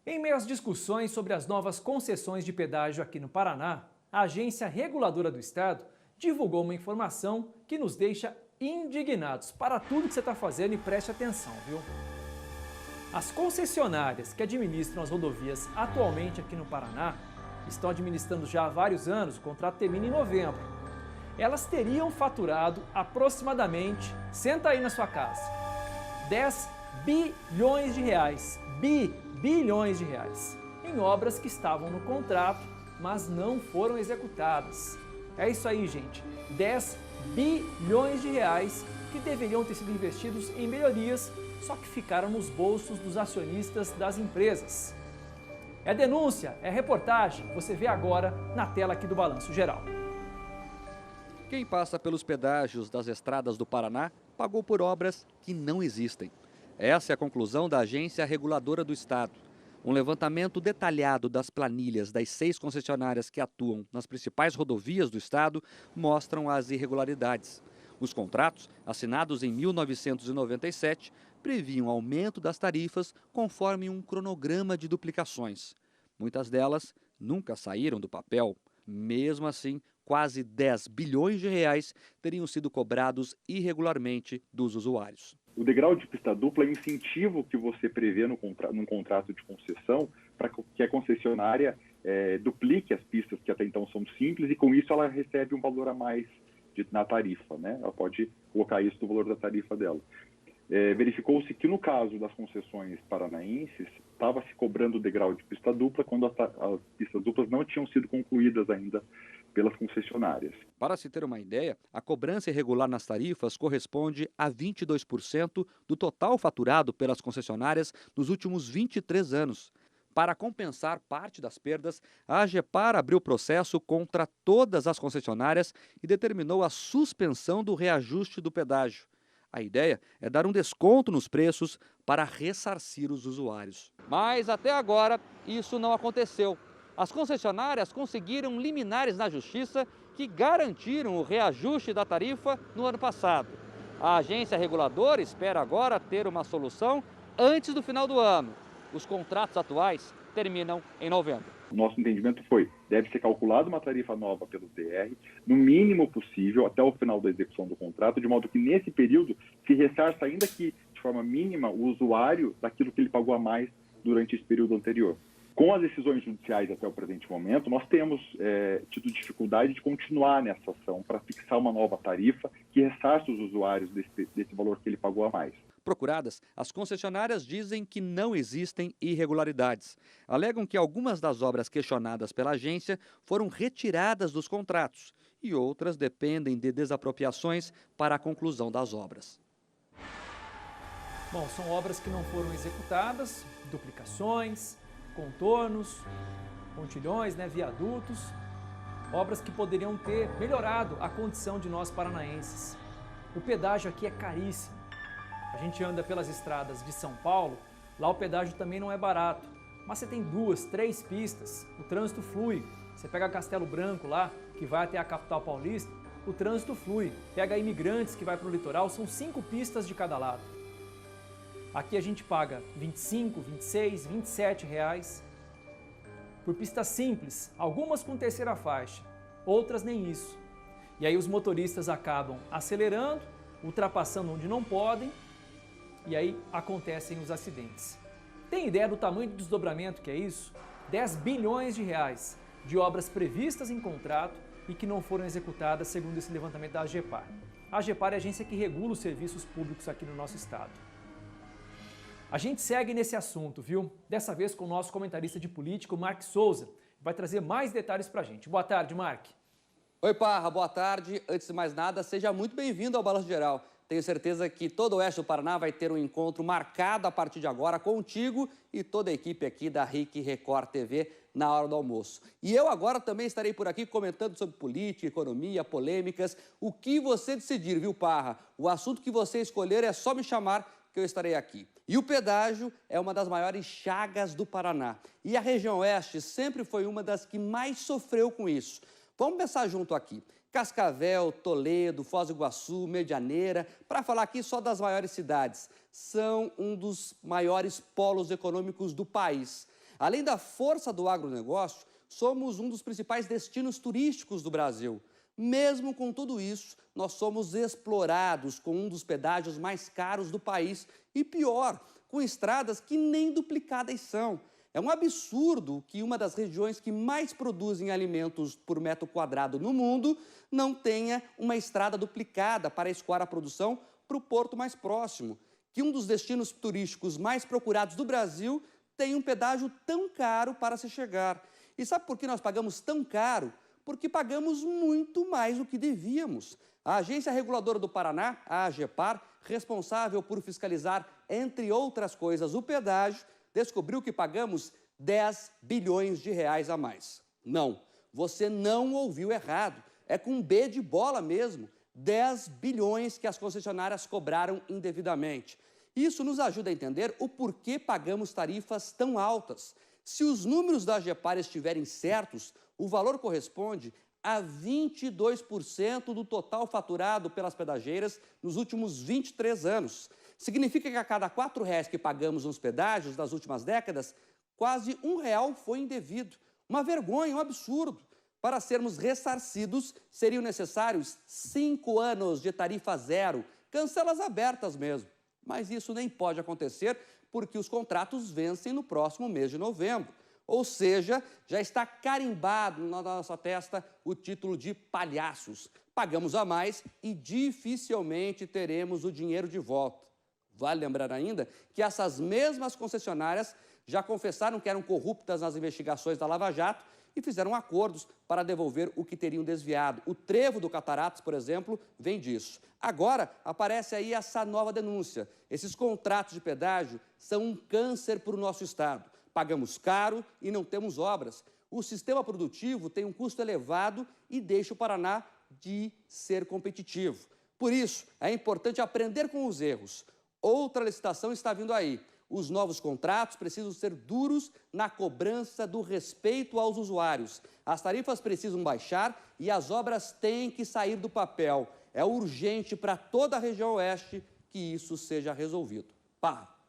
Em meio às discussões sobre as novas concessões de pedágio aqui no Paraná, a Agência Reguladora do Estado divulgou uma informação que nos deixa indignados. Para tudo que você está fazendo e preste atenção, viu? As concessionárias que administram as rodovias atualmente aqui no Paraná estão administrando já há vários anos, o contrato termina em novembro. Elas teriam faturado aproximadamente, senta aí na sua casa, 10 bilhões de reais, bilhões de reais, em obras que estavam no contrato, mas não foram executadas. É isso aí, gente, 10 bilhões de reais que deveriam ter sido investidos em melhorias, só que ficaram nos bolsos dos acionistas das empresas. É denúncia, é reportagem, você vê agora na tela aqui do Balanço Geral. Quem passa pelos pedágios das estradas do Paraná pagou por obras que não existem. Essa é a conclusão da Agência Reguladora do Estado. Um levantamento detalhado das planilhas das 6 concessionárias que atuam nas principais rodovias do estado mostram as irregularidades. Os contratos, assinados em 1997, previam aumento das tarifas conforme um cronograma de duplicações. Muitas delas nunca saíram do papel. Mesmo assim, quase 10 bilhões de reais teriam sido cobrados irregularmente dos usuários. O degrau de pista dupla é um incentivo que você prevê num contrato de concessão para que a concessionária duplique as pistas que até então são simples e com isso ela recebe um valor a mais na tarifa, né? Ela pode colocar isso no valor da tarifa dela. Verificou-se que no caso das concessões paranaenses estava se cobrando o degrau de pista dupla quando as pistas duplas não tinham sido concluídas ainda pelas concessionárias. Para se ter uma ideia, a cobrança irregular nas tarifas corresponde a 22% do total faturado pelas concessionárias nos últimos 23 anos. Para compensar parte das perdas, a AGEPAR abriu processo contra todas as concessionárias e determinou a suspensão do reajuste do pedágio. A ideia é dar um desconto nos preços para ressarcir os usuários. Mas até agora isso não aconteceu. As concessionárias conseguiram liminares na justiça que garantiram o reajuste da tarifa no ano passado. A agência reguladora espera agora ter uma solução antes do final do ano. Os contratos atuais terminam em novembro. O nosso entendimento deve ser calculada uma tarifa nova pelo TR, no mínimo possível, até o final da execução do contrato, de modo que nesse período se ressarça, ainda que de forma mínima, o usuário daquilo que ele pagou a mais durante esse período anterior. Com as decisões judiciais até o presente momento, nós temos tido dificuldade de continuar nessa ação para fixar uma nova tarifa que ressarça os usuários desse valor que ele pagou a mais. Procuradas, as concessionárias dizem que não existem irregularidades. Alegam que algumas das obras questionadas pela agência foram retiradas dos contratos e outras dependem de desapropriações para a conclusão das obras. Bom, são obras que não foram executadas, duplicações, contornos, pontilhões, viadutos, obras que poderiam ter melhorado a condição de nós paranaenses. O pedágio aqui é caríssimo. A gente anda pelas estradas de São Paulo, lá o pedágio também não é barato, mas você tem 2, 3 pistas, o trânsito flui. Você pega Castelo Branco lá, que vai até a capital paulista, o trânsito flui. Pega Imigrantes, que vai para o litoral, são 5 pistas de cada lado. Aqui a gente paga 25, 26, 27 reais por pista simples, algumas com terceira faixa, outras nem isso. E aí os motoristas acabam acelerando, ultrapassando onde não podem, e aí acontecem os acidentes. Tem ideia do tamanho do desdobramento que é isso? 10 bilhões de reais de obras previstas em contrato e que não foram executadas segundo esse levantamento da AGEPAR. A AGEPAR é a agência que regula os serviços públicos aqui no nosso estado. A gente segue nesse assunto, viu? Dessa vez com o nosso comentarista de política, o Mark Souza, que vai trazer mais detalhes pra gente. Boa tarde, Mark. Oi, Parra, boa tarde. Antes de mais nada, seja muito bem-vindo ao Balanço Geral. Tenho certeza que todo o oeste do Paraná vai ter um encontro marcado a partir de agora contigo e toda a equipe aqui da RIC Record TV na hora do almoço. E eu agora também estarei por aqui comentando sobre política, economia, polêmicas, o que você decidir, viu, Parra? O assunto que você escolher é só me chamar que eu estarei aqui. E o pedágio é uma das maiores chagas do Paraná. E a região oeste sempre foi uma das que mais sofreu com isso. Vamos pensar junto aqui. Cascavel, Toledo, Foz do Iguaçu, Medianeira, para falar aqui só das maiores cidades, são um dos maiores polos econômicos do país. Além da força do agronegócio, somos um dos principais destinos turísticos do Brasil. Mesmo com tudo isso, nós somos explorados com um dos pedágios mais caros do país e, pior, com estradas que nem duplicadas são. É um absurdo que uma das regiões que mais produzem alimentos por metro quadrado no mundo não tenha uma estrada duplicada para escoar a produção para o porto mais próximo. Que um dos destinos turísticos mais procurados do Brasil tem um pedágio tão caro para se chegar. E sabe por que nós pagamos tão caro? Porque pagamos muito mais do que devíamos. A Agência Reguladora do Paraná, a AGEPAR, responsável por fiscalizar, entre outras coisas, o pedágio, descobriu que pagamos 10 bilhões de reais a mais. Não, você não ouviu errado. É com B de bola mesmo. 10 bilhões que as concessionárias cobraram indevidamente. Isso nos ajuda a entender o porquê pagamos tarifas tão altas. Se os números da AGEPAR estiverem certos, o valor corresponde a 22% do total faturado pelas pedageiras nos últimos 23 anos. Significa que a cada R$ 4,00 que pagamos nos pedágios das últimas décadas, quase R$ 1 foi indevido. Uma vergonha, um absurdo. Para sermos ressarcidos, seriam necessários 5 anos de tarifa zero, cancelas abertas mesmo. Mas isso nem pode acontecer porque os contratos vencem no próximo mês de novembro. Ou seja, já está carimbado na nossa testa o título de palhaços. Pagamos a mais e dificilmente teremos o dinheiro de volta. Vale lembrar ainda que essas mesmas concessionárias já confessaram que eram corruptas nas investigações da Lava Jato e fizeram acordos para devolver o que teriam desviado. O trevo do Cataratas, por exemplo, vem disso. Agora, aparece aí essa nova denúncia. Esses contratos de pedágio são um câncer para o nosso Estado. Pagamos caro e não temos obras. O sistema produtivo tem um custo elevado e deixa o Paraná de ser competitivo. Por isso, é importante aprender com os erros. Outra licitação está vindo aí. Os novos contratos precisam ser duros na cobrança do respeito aos usuários. As tarifas precisam baixar e as obras têm que sair do papel. É urgente para toda a região oeste que isso seja resolvido. Parra.